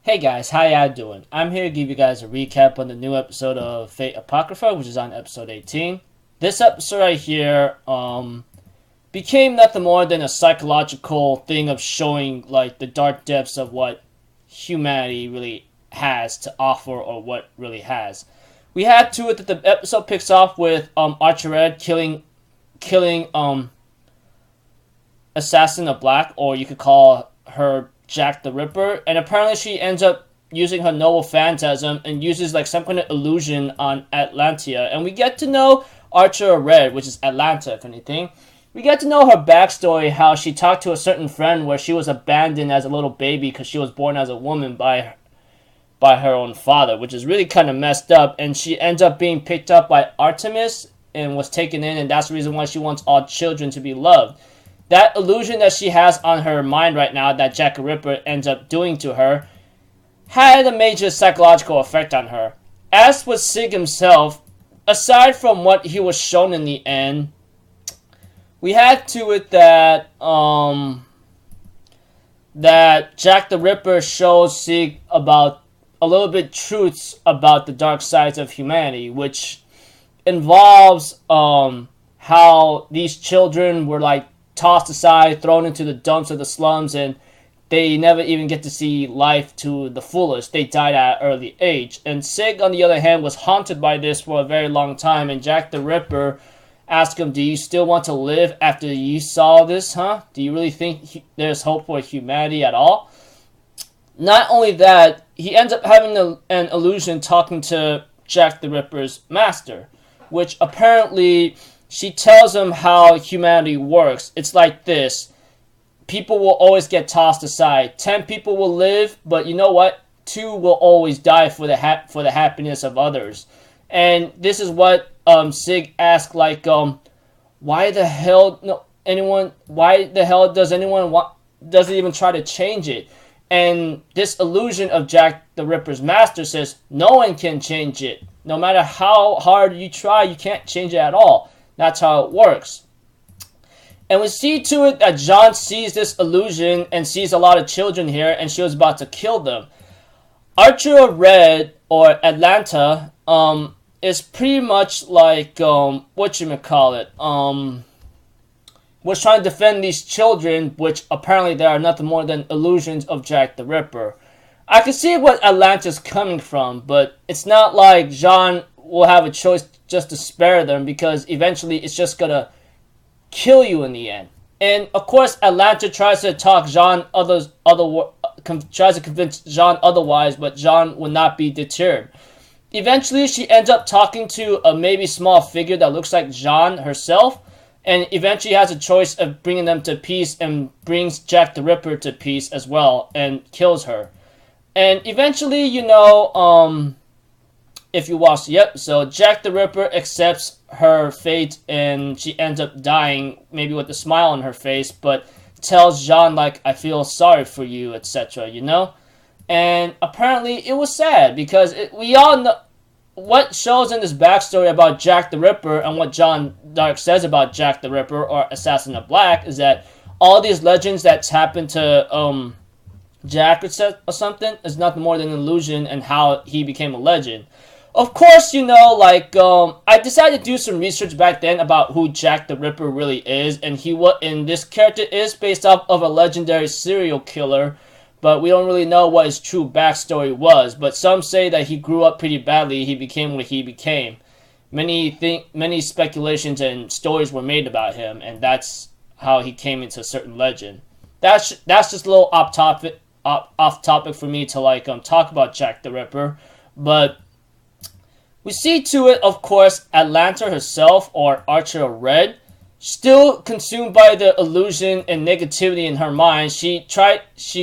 Hey guys, how y'all doing? I'm here to give you guys a recap on the new episode of Fate Apocrypha, which is on episode 18. This episode right here became nothing more than a psychological thing of showing like the dark depths of what humanity really has to offer, or what really has. We had to it that the episode picks off with Archer Red killing Assassin of Black, or you could call her Jack the Ripper, and apparently she ends up using her noble phantasm and uses like some kind of illusion on Atlantia, and we get to know Archer Red, which is Atlanta, if anything. We get to know her backstory, how she talked to a certain friend where she was abandoned as a little baby because she was born as a woman by her own father, which is really kind of messed up, and she ends up being picked up by Artemis and was taken in, and that's the reason why she wants all children to be loved. That illusion that she has on her mind right now that Jack the Ripper ends up doing to her had a major psychological effect on her. As with Sig himself, aside from what he was shown in the end, we had to it that that Jack the Ripper shows Sig about a little bit truths about the dark sides of humanity, which involves how these children were like tossed aside, thrown into the dumps of the slums, and they never even get to see life to the fullest. They died at an early age. And Sig, on the other hand, was haunted by this for a very long time, and Jack the Ripper asked him, do you still want to live after you saw this, huh? Do you really think there's hope for humanity at all? Not only that, he ends up having an illusion talking to Jack the Ripper's master, which apparently she tells him how humanity works. It's like this. People will always get tossed aside. 10 people will live, but you know what? 2 will always die for the happiness of others. And this is what Sig asked, like, why the hell does anyone doesn't even try to change it? And this illusion of Jack the Ripper's master says no one can change it. No matter how hard you try, you can't change it at all. That's how it works. And we see to it that John sees this illusion and sees a lot of children here, and she was about to kill them. Archer Red, or Atlanta, is pretty much like, whatchamacallit, was trying to defend these children, which apparently they are nothing more than illusions of Jack the Ripper. I can see what Atlanta's coming from, but it's not like John will have a choice just to spare them, because eventually it's just gonna kill you in the end. And of course, Atlanta tries to talk tries to convince John otherwise, but John will not be deterred. Eventually, she ends up talking to a maybe small figure that looks like John herself, and eventually has a choice of bringing them to peace, and brings Jack the Ripper to peace as well, and kills her. And eventually, if you watch the episode, Jack the Ripper accepts her fate, and she ends up dying, maybe with a smile on her face, but tells John, like, I feel sorry for you, etc., And apparently it was sad, because we all know what shows in this backstory about Jack the Ripper, and what John Dark says about Jack the Ripper, or Assassin of Black, is that all these legends that's happened to Jack or something is nothing more than an illusion, and how he became a legend. Of course, I decided to do some research back then about who Jack the Ripper really is, and this character is based off of a legendary serial killer, but we don't really know what his true backstory was. But some say that he grew up pretty badly, he became what he became. Many speculations and stories were made about him, and that's how he came into a certain legend. That's just a little off topic for me to talk about Jack the Ripper, but we see to it, of course, Atlanta herself, or Archer Red, still consumed by the illusion and negativity in her mind. She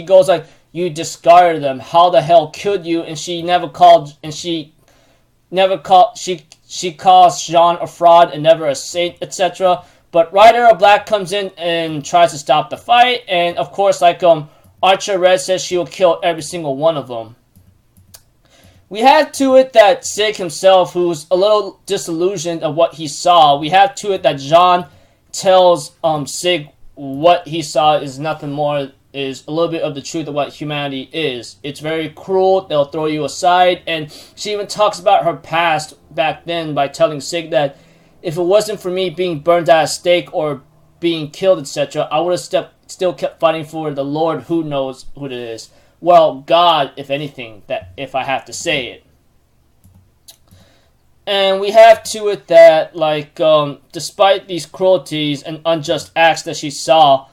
goes like, you discarded them, how the hell could you? And she calls Jean a fraud and never a saint, etc. But Rider Black comes in and tries to stop the fight, and of course, Archer Red says she will kill every single one of them. We had to it that Sig himself, who's a little disillusioned of what he saw, we have to it that John tells Sig what he saw is nothing more is a little bit of the truth of what humanity is. It's very cruel. They'll throw you aside. And she even talks about her past back then by telling Sig that if it wasn't for me being burned at a stake or being killed, etc., I would have still kept fighting for the Lord, who knows who it is. Well, God, if anything, that if I have to say it. And we have to it that, like, despite these cruelties and unjust acts that she saw,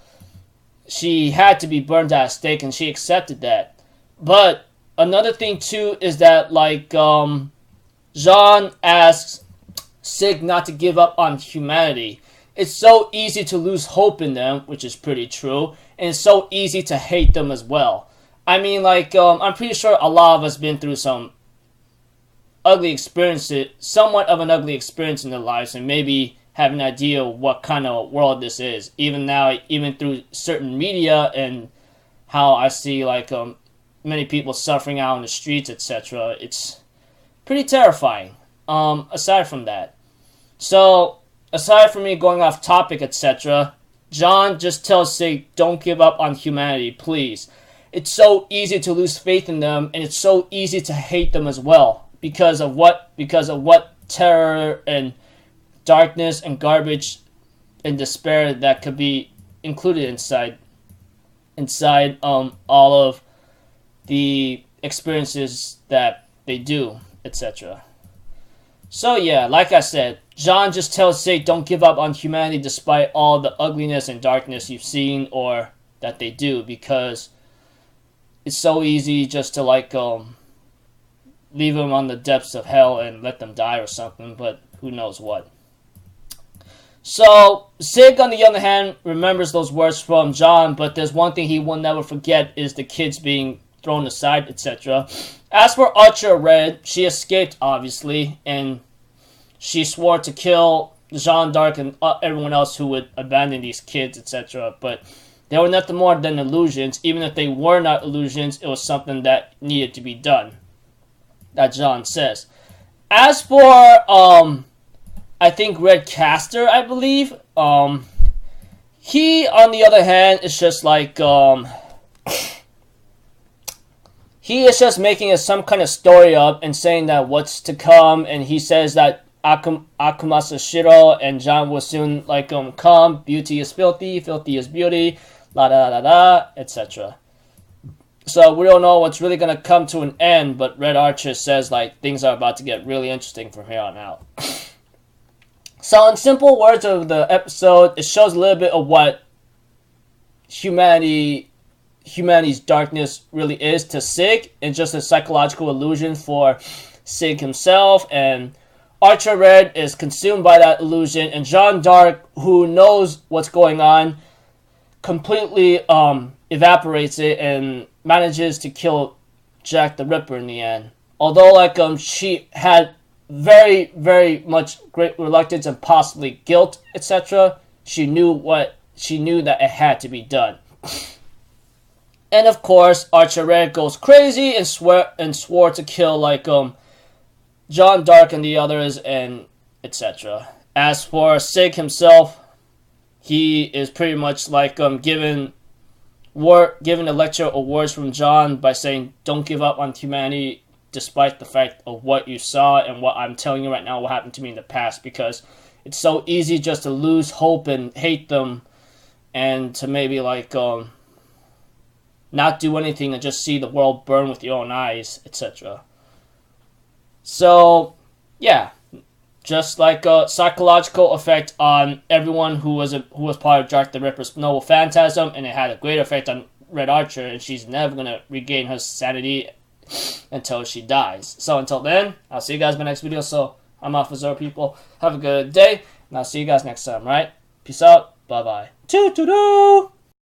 she had to be burned at a stake, and she accepted that. But another thing, too, is that, like, Jean asks Sig not to give up on humanity. It's so easy to lose hope in them, which is pretty true, and it's so easy to hate them as well. I mean, like, I'm pretty sure a lot of us been through some ugly experiences, somewhat of an ugly experience in their lives, and maybe have an idea of what kind of world this is. Even now, even through certain media and how I see, like, many people suffering out in the streets, etc., it's pretty terrifying. Aside from that. So, aside from me going off topic, etc., John just tells Sig, don't give up on humanity, please. It's so easy to lose faith in them, and it's so easy to hate them as well. Because of what terror and darkness and garbage and despair that could be included inside all of the experiences that they do, etc. So yeah, like I said, John just tells Sig, don't give up on humanity despite all the ugliness and darkness you've seen or that they do, because it's so easy just to, like, leave them on the depths of hell and let them die or something, but who knows what. So, Sig, on the other hand, remembers those words from John, but there's one thing he will never forget is the kids being thrown aside, etc. As for Archer Red, she escaped, obviously, and she swore to kill Jeanne d'Arc and everyone else who would abandon these kids, etc. But they were nothing more than illusions. Even if they were not illusions, it was something that needed to be done. That John says. As for, I think Red Caster, I believe, he, on the other hand, is just like, he is just making some kind of story up and saying that what's to come, and he says that Akumasa Shiro and John will soon, like, come, beauty is filthy, filthy is beauty, la da da da, etc. So we don't know what's really going to come to an end, but Red Archer says, like, things are about to get really interesting from here on out. So in simple words of the episode, it shows a little bit of what humanity's darkness really is to Sig, and just a psychological illusion for Sig himself, and Archer Red is consumed by that illusion, and Jeanne d'Arc, who knows what's going on, completely evaporates it and manages to kill Jack the Ripper in the end. Although, like, she had very, very much great reluctance and possibly guilt, etc., she knew that it had to be done. And of course, Archer Red goes crazy and swore to kill, like, Jeanne d'Arc and the others, and etc. As for Sig himself, he is pretty much, like, given a lecture of words from John by saying, don't give up on humanity despite the fact of what you saw and what I'm telling you right now what happened to me in the past, because it's so easy just to lose hope and hate them and to maybe, like, not do anything and just see the world burn with your own eyes, etc. So, yeah, just like a psychological effect on everyone who was part of Jack the Ripper's noble phantasm, and it had a great effect on Red Archer, and she's never going to regain her sanity until she dies. So until then, I'll see you guys in my next video. So I'm off for Zero, people. Have a good day, and I'll see you guys next time, right? Peace out. Bye-bye. Toodaloo!